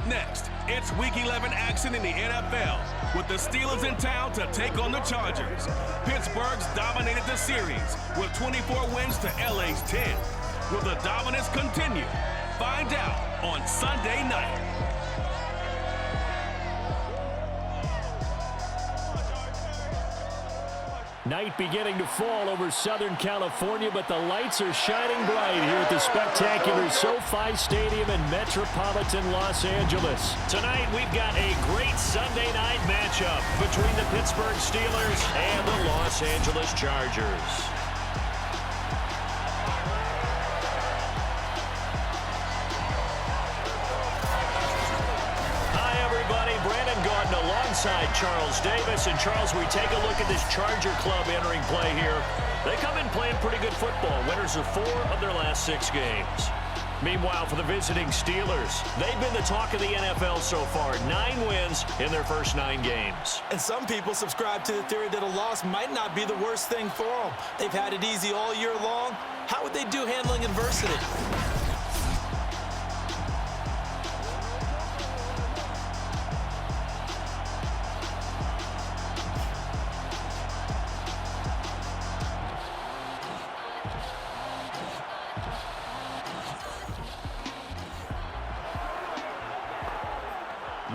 Next, it's Week 11 action in the NFL with the Steelers in town to take on the Chargers. Pittsburgh's dominated the series with 24 wins to LA's 10. Will the dominance continue? Find out on Sunday night. Night beginning to fall over Southern California, but the lights are shining bright here at the spectacular SoFi Stadium in metropolitan Los Angeles. Tonight, we've got a great Sunday night matchup between the Pittsburgh Steelers and the Los Angeles Chargers. Alongside Charles Davis. And Charles, we take a look at this Charger club entering play here. They come in playing pretty good football. Winners of 4 of their last 6 games. Meanwhile, for the visiting Steelers, they've been the talk of the NFL so far. 9 wins in their first 9 games. And some people subscribe to the theory that a loss might not be the worst thing for them. They've had it easy all year long. How would they do handling adversity?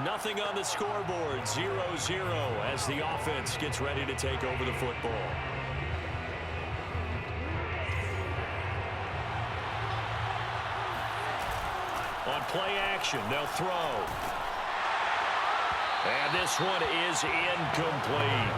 Nothing on the scoreboard, 0-0 as the offense gets ready to take over the football. On play action, they'll throw. And this one is incomplete.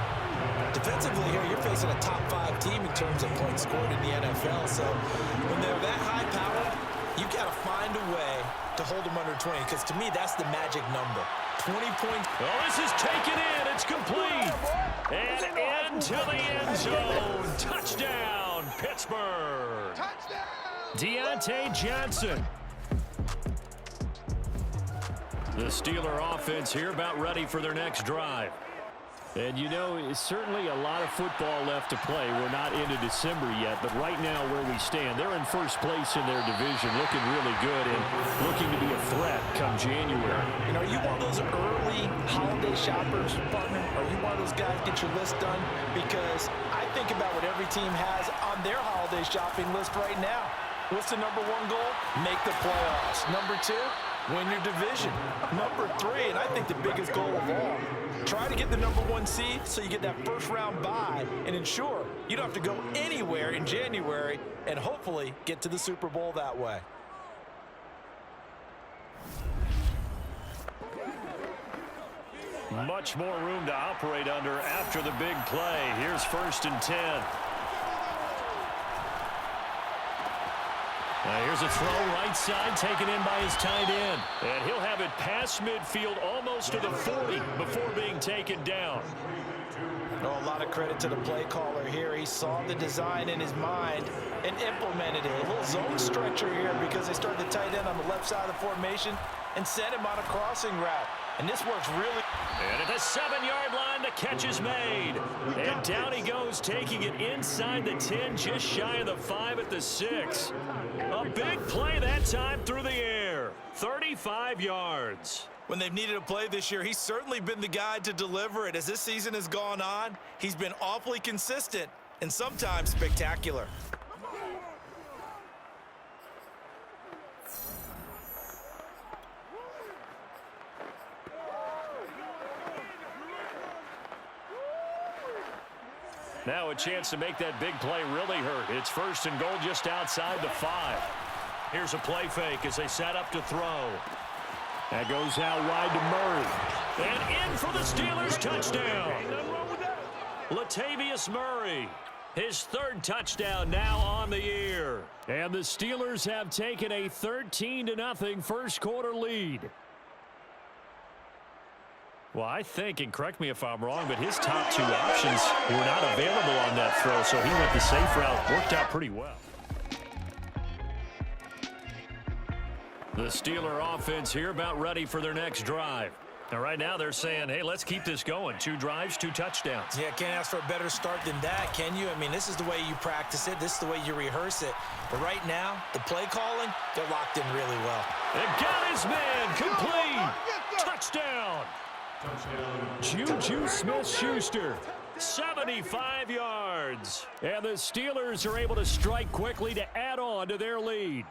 Defensively here, you're facing a top 5 team in terms of points scored in the NFL. So when they're that high powered, you got to find a way to hold them under 20, because to me, that's the magic number. 20 points. Oh, this is taken in. It's complete. And into the end zone. Touchdown, Pittsburgh. Touchdown. Deontay Johnson. The Steeler offense here about ready for their next drive. And, you know, it's certainly a lot of football left to play. We're not into December yet, but right now where we stand, they're in first place in their division, looking really good and looking to be a threat come January. You know, are you one of those early holiday shoppers, partner? Are you one of those guys get your list done? Because I think about what every team has on their holiday shopping list right now. What's the number 1 goal? Make the playoffs. Number 2, win your division. Number 3, and I think the biggest goal of all, try to get the number 1 seed so you get that first round bye and ensure you don't have to go anywhere in January and hopefully get to the Super Bowl that way. Much more room to operate under after the big play. Here's 1st and 10. Here's a throw right side taken in by his tight end. And he'll have it past midfield almost to the 40 before being taken down. Oh, a lot of credit to the play caller here. He saw the design in his mind and implemented it. A little zone stretcher here because they started the tight end on the left side of the formation and sent him on a crossing route. And this works really. And at the 7-yard line, the catch is made. And down he goes, taking it inside the 10, just shy of the 5 at the 6. A big play that time through the air. 35 yards. When they've needed a play this year, he's certainly been the guy to deliver it. As this season has gone on, he's been awfully consistent and sometimes spectacular. Now a chance to make that big play really hurt. It's 1st and goal just outside the 5. Here's a play fake as they set up to throw. That goes out wide to Murray. And in for the Steelers touchdown. Latavius Murray. His 3rd touchdown now on the year. And the Steelers have taken a 13-0 first quarter lead. Well, I think, and correct me if I'm wrong, but his top 2 options were not available on that throw, so he went the safe route. Worked out pretty well. The Steeler offense here about ready for their next drive. And right now they're saying, hey, let's keep this going. 2 drives, 2 touchdowns. Yeah, can't ask for a better start than that, can you? I mean, this is the way you practice it. This is the way you rehearse it. But right now, the play calling, they're locked in really well. And got his man complete. Touchdown. Juju Smith-Schuster, 75 yards. And the Steelers are able to strike quickly to add on to their lead.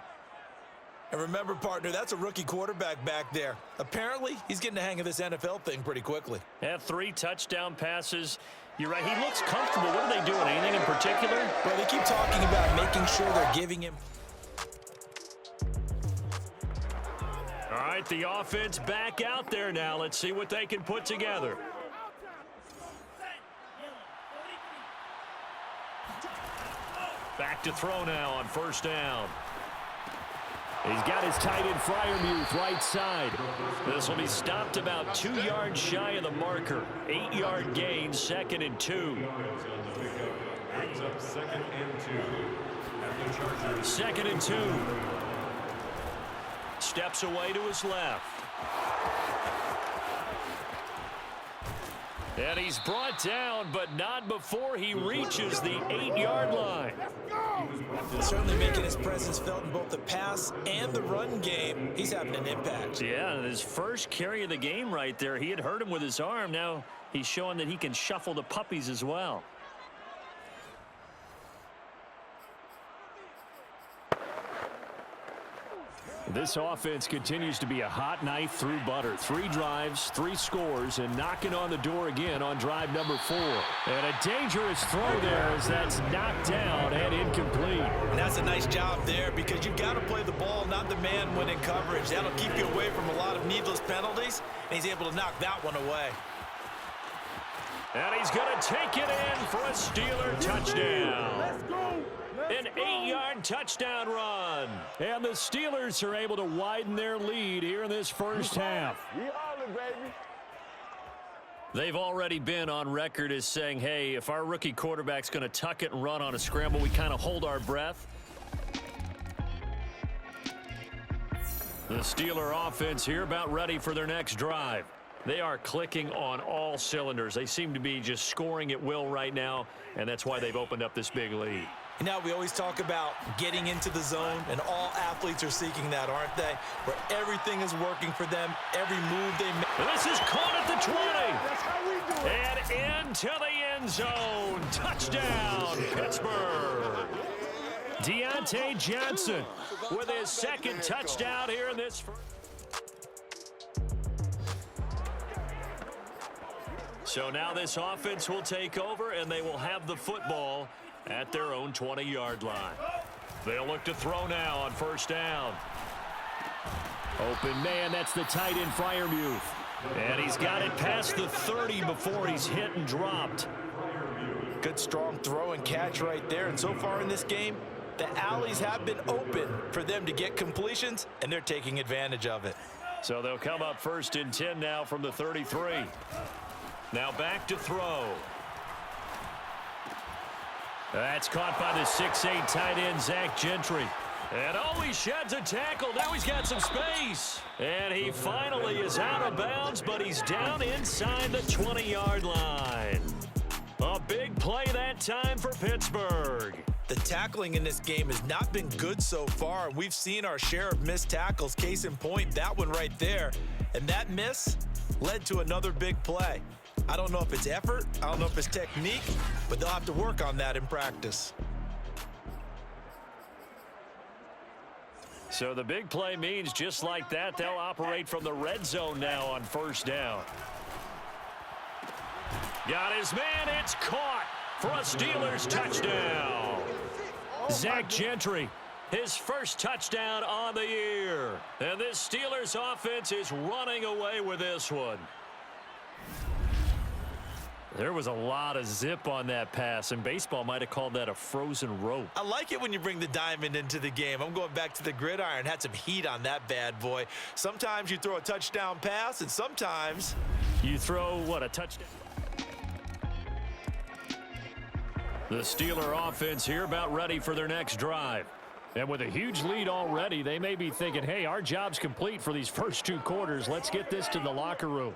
And remember, partner, that's a rookie quarterback back there. Apparently, he's getting the hang of this NFL thing pretty quickly. Had 3 touchdown passes. You're right, he looks comfortable. What are they doing? Anything in particular? Well, they keep talking about making sure they're giving him. All right, the offense back out there now. Let's see what they can put together. Back to throw now on first down. He's got his tight end Freiermuth right side. This will be stopped about 2 yards shy of the marker. 8-yard gain, 2nd and 2. Second and 2. Steps away to his left. And he's brought down, but not before he reaches the 8-yard line. Certainly making his presence felt in both the pass and the run game. He's having an impact. Yeah, his first carry of the game right there. He had hurt him with his arm. Now he's showing that he can shuffle the puppies as well. This offense continues to be a hot knife through butter. 3 drives, 3 scores, and knocking on the door again on drive number 4. And a dangerous throw there as that's knocked down and incomplete. And that's a nice job there because you've got to play the ball, not the man when in coverage. That'll keep you away from a lot of needless penalties, and he's able to knock that one away. And he's going to take it in for a Steeler touchdown. Let's go. An 8-yard touchdown run. And the Steelers are able to widen their lead here in this first half. They've already been on record as saying, hey, if our rookie quarterback's going to tuck it and run on a scramble, we kind of hold our breath. The Steeler offense here about ready for their next drive. They are clicking on all cylinders. They seem to be just scoring at will right now, and that's why they've opened up this big lead. And now we always talk about getting into the zone, and all athletes are seeking that, aren't they? Where everything is working for them, every move they make. This is caught at the 20. That's how we do it. And into the end zone. Touchdown, Pittsburgh. Deontay Johnson with his 2nd touchdown here in this first. So now this offense will take over, and they will have the football at their own 20-yard line. They'll look to throw now on first down. Open man, that's the tight end Freiermuth. And he's got it past the 30 before he's hit and dropped. Good strong throw and catch right there. And so far in this game, the alleys have been open for them to get completions, and they're taking advantage of it. So they'll come up 1st and 10 now from the 33. Now back to throw. That's caught by the 6'8" tight end, Zach Gentry. And he sheds a tackle. Now he's got some space. And he finally is out of bounds, but he's down inside the 20-yard line. A big play that time for Pittsburgh. The tackling in this game has not been good so far. We've seen our share of missed tackles. Case in point, that one right there. And that miss led to another big play. I don't know if it's effort, I don't know if it's technique, but they'll have to work on that in practice. So the big play means just like that, they'll operate from the red zone now on first down. Got his man, it's caught for a Steelers touchdown. Zach Gentry, his first touchdown on the year. And this Steelers offense is running away with this one. There was a lot of zip on that pass, and baseball might have called that a frozen rope. I like it when you bring the diamond into the game. I'm going back to the gridiron. Had some heat on that bad boy. Sometimes you throw a touchdown pass, and sometimes you throw, what, a touchdown? The Steeler offense here about ready for their next drive. And with a huge lead already, they may be thinking, hey, our job's complete for these first 2 quarters. Let's get this to the locker room.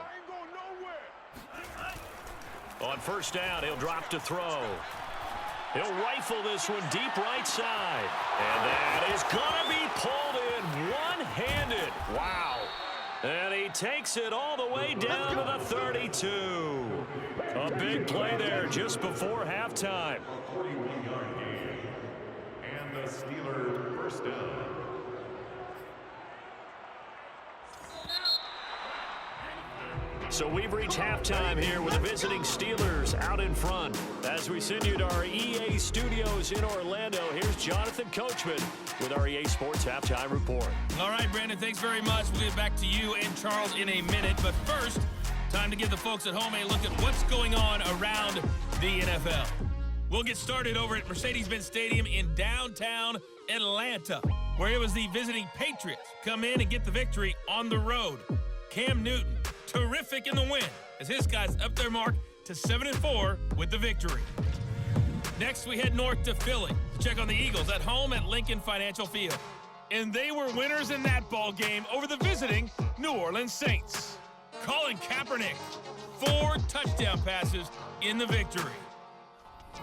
On first down, he'll drop to throw. He'll rifle this one deep right side. And that is going to be pulled in one-handed. Wow. And he takes it all the way down to the 32. A big play there just before halftime. And the Steelers first down. So we've reached halftime here with the visiting Steelers out in front. As we send you to our EA studios in Orlando, here's Jonathan Coachman with our EA Sports Halftime Report. All right, Brandon, thanks very much. We'll get back to you and Charles in a minute. But first, time to give the folks at home a look at what's going on around the NFL. We'll get started over at Mercedes-Benz Stadium in downtown Atlanta, where it was the visiting Patriots come in and get the victory on the road. Cam Newton, terrific in the win, as his guys up their mark to 7-4 with the victory. Next, we head north to Philly to check on the Eagles at home at Lincoln Financial Field. And they were winners in that ball game over the visiting New Orleans Saints. Colin Kaepernick, 4 touchdown passes in the victory.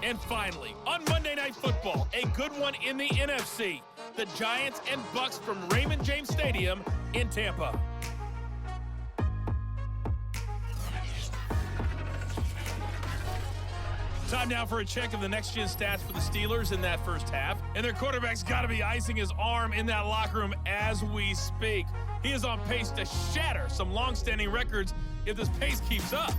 And finally, on Monday Night Football, a good one in the NFC. The Giants and Bucks from Raymond James Stadium in Tampa. Time now for a check of the next-gen stats for the Steelers in that first half. And their quarterback's got to be icing his arm in that locker room as we speak. He is on pace to shatter some long-standing records if this pace keeps up.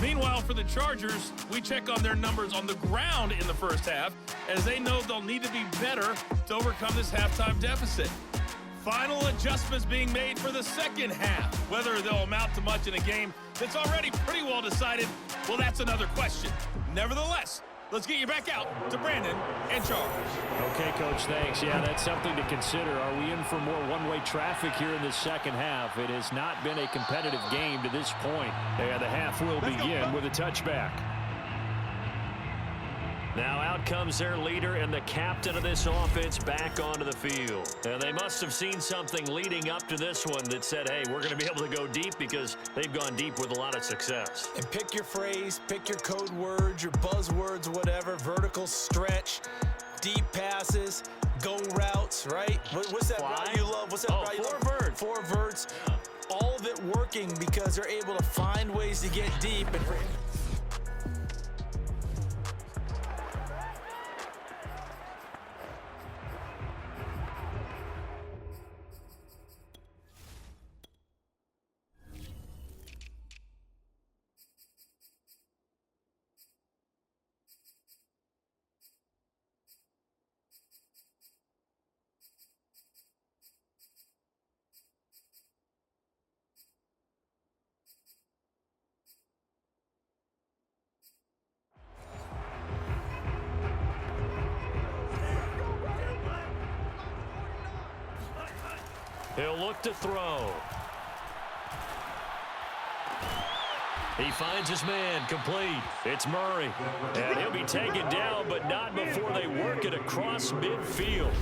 Meanwhile, for the Chargers, we check on their numbers on the ground in the first half, as they know they'll need to be better to overcome this halftime deficit. Final adjustments being made for the second half. Whether they'll amount to much in a game that's already pretty well decided, well, that's another question. Nevertheless, let's get you back out to Brandon and Charles. Okay, Coach, thanks. Yeah, that's something to consider. Are we in for more one-way traffic here in the second half? It has not been a competitive game to this point. And the half will begin with a touchback. Now out comes their leader and the captain of this offense back onto the field. And they must have seen something leading up to this one that said, hey, we're going to be able to go deep, because they've gone deep with a lot of success. And pick your phrase, pick your code words, your buzzwords, whatever. Vertical stretch, deep passes, go routes, right? What's that route you love? What's that route you love? 4 verts. 4 verts. All of it working because they're able to find ways to get deep. And He'll look to throw. He finds his man, complete. It's Murray. And he'll be taken down, but not before they work it across midfield.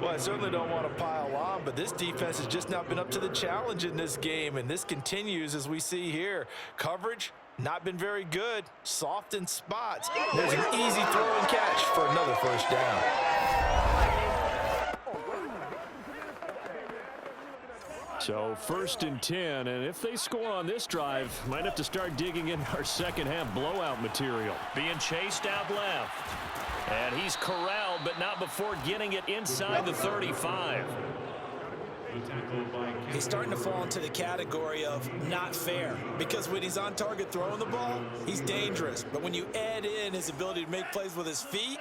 well, I certainly don't want to pile on, but this defense has just not been up to the challenge in this game, and this continues as we see here. Coverage, not been very good. Soft in spots. There's an easy throw and catch for another first down. So 1st and 10, and if they score on this drive, might have to start digging in our second half blowout material. Being chased out left. And he's corralled, but not before getting it inside the 35. He's starting to fall into the category of not fair, because when he's on target throwing the ball, he's dangerous. But when you add in his ability to make plays with his feet,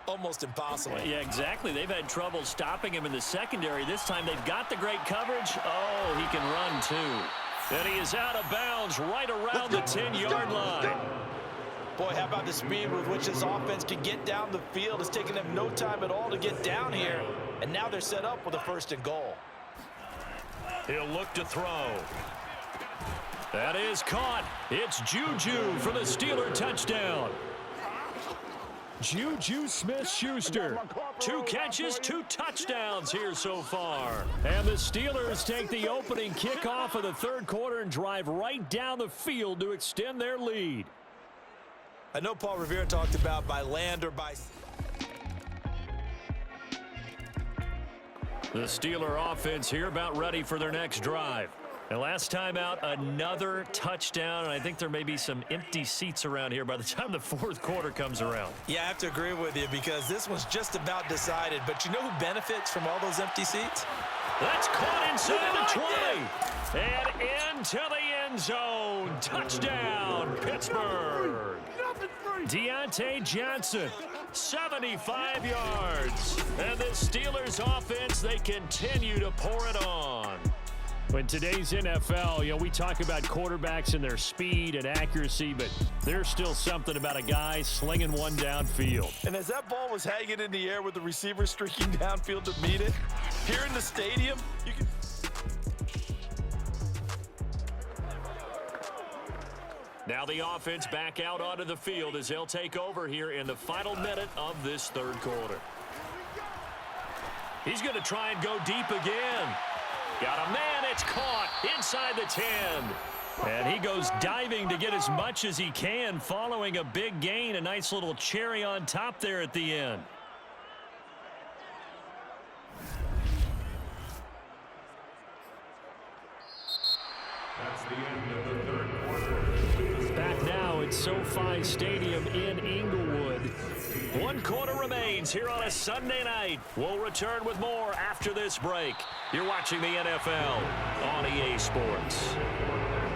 almost impossible. Well, yeah, exactly. They've had trouble stopping him in the secondary. This time they've got the great coverage. Oh, he can run too. And he is out of bounds right around the 10-yard line. Boy, how about the speed with which this offense can get down the field? It's taken them no time at all to get down here. And now they're set up with a 1st and goal. He'll look to throw. That is caught. It's Juju for the Steeler touchdown. Juju Smith-Schuster. 2 catches, 2 touchdowns here so far. And the Steelers take the opening kickoff of the third quarter and drive right down the field to extend their lead. I know Paul Revere talked about by land or by... The Steeler offense here about ready for their next drive. And last time out, another touchdown, and I think there may be some empty seats around here by the time the fourth quarter comes around. Yeah, I have to agree with you because this one's just about decided. But you know who benefits from all those empty seats? That's caught inside the 20. And into the end zone. Touchdown, Pittsburgh. Deontay Johnson, 75 yards. And the Steelers offense, they continue to pour it on. In today's NFL, we talk about quarterbacks and their speed and accuracy, but there's still something about a guy slinging one downfield. And as that ball was hanging in the air with the receiver streaking downfield to meet it, here in the stadium, you can... Now the offense back out onto the field as they'll take over here in the final minute of this third quarter. He's going to try and go deep again. Got a man, it's caught inside the 10. And he goes diving to get as much as he can following a big gain. A nice little cherry on top there at the end. That's the end of the third quarter. Back now at SoFi Stadium in Inglewood. 1 quarter remains here on a Sunday night. We'll return with more after this break. You're watching the NFL on EA Sports.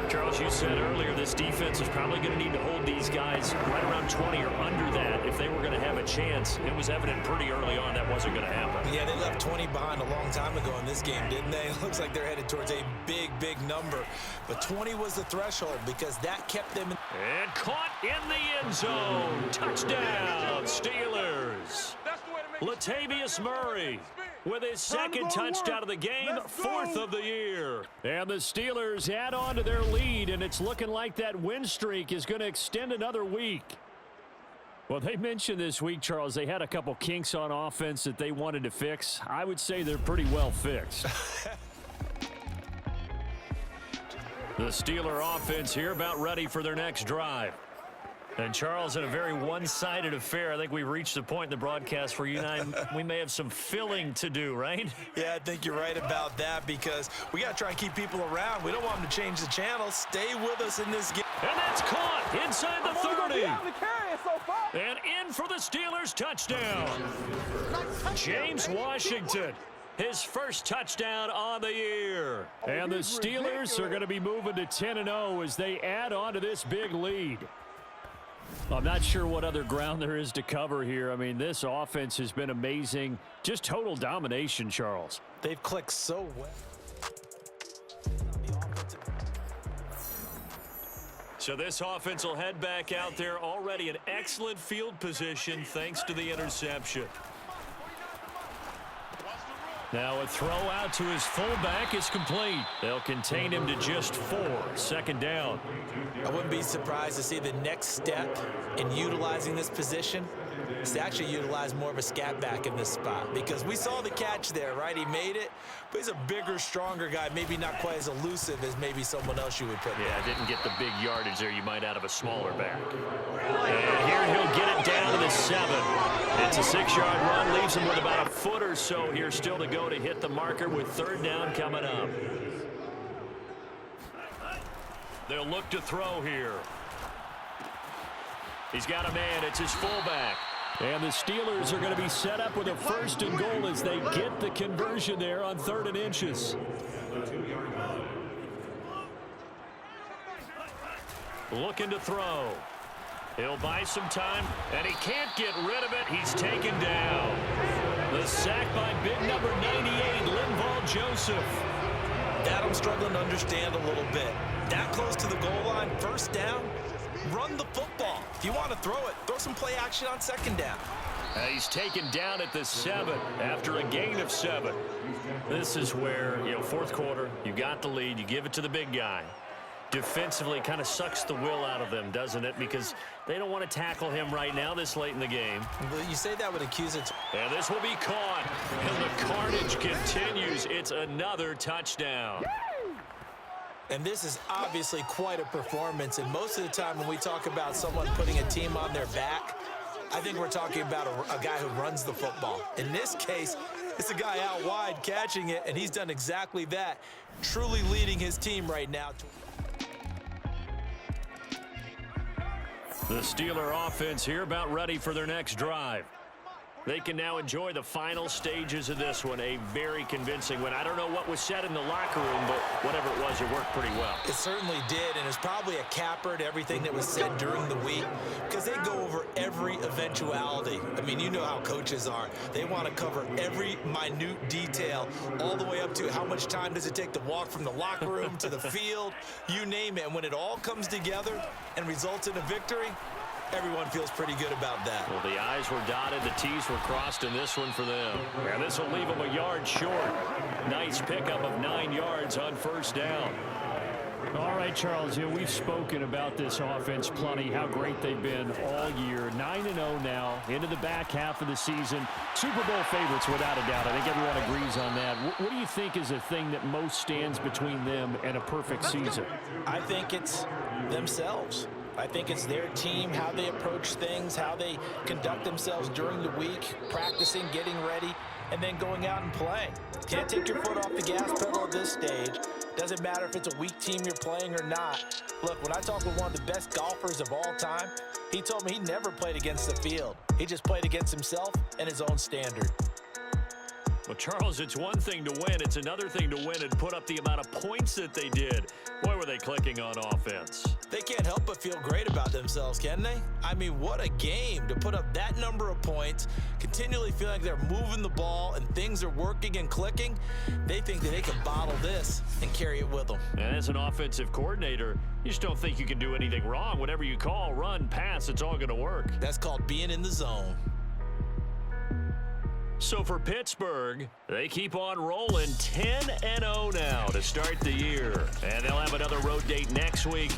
Charles, you said earlier this defense is probably going to need to hold these guys right around 20 or under that if they were going to have a chance. It was evident pretty early on that wasn't going to happen. Yeah, they left 20 behind a long time ago in this game, didn't they? It looks like they're headed towards a big, big number. But 20 was the threshold because that kept them in. And caught in the end zone. Touchdown, Steelers. Latavius Murray with his second touchdown of the game, 4th of the year. And the Steelers add on to their lead, and it's looking like that win streak is going to extend another week. Well, they mentioned this week, Charles, they had a couple kinks on offense that they wanted to fix. I would say they're pretty well fixed. The Steeler offense here about ready for their next drive. And, Charles, in a very one-sided affair, I think we've reached the point in the broadcast where you and I, we may have some filling to do, right? Yeah, I think you're right about that because we got to try and keep people around. We don't want them to change the channel. Stay with us in this game. And that's caught inside the 30. And in for the Steelers touchdown. James Washington, his first touchdown on the year. And the Steelers are going to be moving to 10-0 as they add on to this big lead. I'm not sure what other ground there is to cover here. I mean, this offense has been amazing. Just total domination, Charles. They've clicked so well. So this offense will head back out there already in excellent field position thanks to the interception. Now a throw out to his fullback is complete. They'll contain him to just 4. 2nd down. I wouldn't be surprised to see the next step in utilizing this position is to actually utilize more of a scat back in this spot because we saw the catch there, right? He made it, but he's a bigger, stronger guy, maybe not quite as elusive as maybe someone else you would put there. Yeah, didn't get the big yardage there you might out of a smaller back. And here he'll get it down to the 7. It's a 6-yard run, leaves him with about a foot or so here still to go to hit the marker with 3rd down coming up. They'll look to throw here. He's got a man. It's his fullback. And the Steelers are going to be set up with a 1st and goal as they get the conversion there on 3rd and inches. Looking to throw. He'll buy some time, and he can't get rid of it. He's taken down. The sack by big number 98, Linval Joseph. That I'm struggling to understand a little bit. That close to the goal line, 1st down, run the football. If you want to throw it, throw some play action on 2nd down. He's taken down at the 7 after a gain of 7. This is where, 4th quarter, you got the lead, you give it to the big guy. defensively kind of sucks the will out of them, doesn't it? Because they don't want to tackle him right now this late in the game. Well, you say that with accusatory. And this will be caught. And the carnage continues. It's another touchdown. And this is obviously quite a performance. And most of the time when we talk about someone putting a team on their back, I think we're talking about a guy who runs the football. In this case, it's a guy out wide catching it, and he's done exactly that, truly leading his team right now. The Steeler offense here about ready for their next drive. They can now enjoy the final stages of this one. A very convincing win. I don't know what was said in the locker room, but whatever it was, it worked pretty well. It certainly did, and it's probably a capper to everything that was said during the week because they go over every eventuality. I mean, you know how coaches are. They want to cover every minute detail all the way up to how much time does it take to walk from the locker room to the field, you name it. And when it all comes together and results in a victory, everyone feels pretty good about that. Well, the I's were dotted, the T's were crossed in this one for them. And this will leave them a yard short. Nice pickup of 9 yards on first down. All right, Charles, we've spoken about this offense plenty, how great they've been all year. 9-0 now, into the back half of the season. Super Bowl favorites, without a doubt. I think everyone agrees on that. What do you think is the thing that most stands between them and a perfect season? I think it's themselves. I think it's their team, how they approach things, how they conduct themselves during the week, practicing, getting ready, and then going out and playing. Can't take your foot off the gas pedal at this stage. Doesn't matter if it's a weak team you're playing or not. Look, when I talked with one of the best golfers of all time, he told me he never played against the field. He just played against himself and his own standard. Well, Charles, it's one thing to win. It's another thing to win and put up the amount of points that they did. Boy, were they clicking on offense. They can't help but feel great about themselves, can they? I mean, what a game to put up that number of points, continually feel like they're moving the ball and things are working and clicking. They think that they can bottle this and carry it with them. And as an offensive coordinator, you just don't think you can do anything wrong. Whatever you call, run, pass, it's all going to work. That's called being in the zone. So for Pittsburgh, they keep on rolling 10-0 now to start the year. And they'll have another road date next week